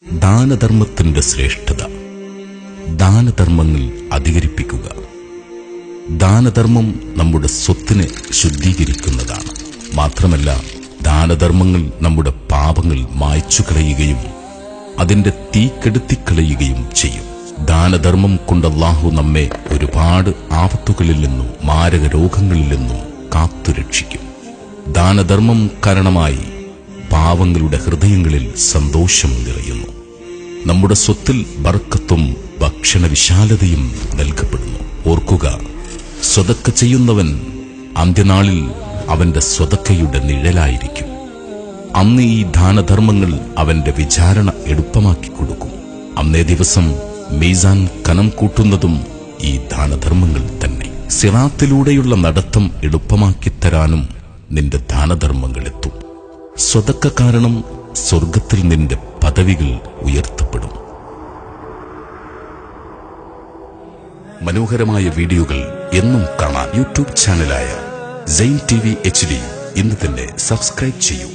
ദാനധർമ്മത്തിന്റെ ശ്രേഷ്ഠത. ദാനധർമ്മങ്ങൾ അധികരിപ്പിക്കുക. ദാനധർമ്മം നമ്മുടെ സ്വത്തിനെ ശുദ്ധീകരിക്കുന്നതാണ്. മാത്രമല്ല, ദാനധർമ്മങ്ങൾ നമ്മുടെ പാപങ്ങൾ മായ്ച്ചു കളയുകയും അതിന്റെ തീ കെടുത്തിക്കളയുകയും ചെയ്യും. ദാനധർമ്മം കൊണ്ട് അല്ലാഹു നമ്മെ ഒരുപാട് ആപത്തുകളിൽ നിന്നും മാരക രോഗങ്ങളിൽ നിന്നും കാത്തുരക്ഷിക്കും. ദാനധർമ്മം കാരണമായി പാവങ്ങളുടെ ഹൃദയങ്ങളിൽ സന്തോഷം നിറയുന്നു. നമ്മുടെ സ്വത്തിൽ ബർക്കത്തും ഭക്ഷണ വിശാലതയും നൽകപ്പെടുന്നു. ഓർക്കുക, സ്വതക്ക ചെയ്യുന്നവൻ അന്ത്യനാളിൽ അവന്റെ സ്വതക്കയുടെ നിഴലായിരിക്കും. അന്ന് ഈ ദാനധർമ്മങ്ങൾ അവന്റെ വിചാരണ എളുപ്പമാക്കി കൊടുക്കും. അന്നേ ദിവസം മീസാൻ കനം കൂട്ടുന്നതും ഈ ദാനധർമ്മങ്ങൾ തന്നെ. സിറാത്തിലൂടെയുള്ള നടത്തം എളുപ്പമാക്കിത്തരാനും നിന്റെ ദാനധർമ്മങ്ങൾ എത്തും. സ്വതക്ക കാരണം സ്വർഗത്തിൽ നിന്റെ പദവികൾ ഉയർത്തപ്പെടും. മനോഹരമായ വീഡിയോകൾ എന്നും കാണാൻ യൂട്യൂബ് ചാനലായ സൈൻ TV HD ഇന്ന് തന്നെ സബ്സ്ക്രൈബ് ചെയ്യൂ.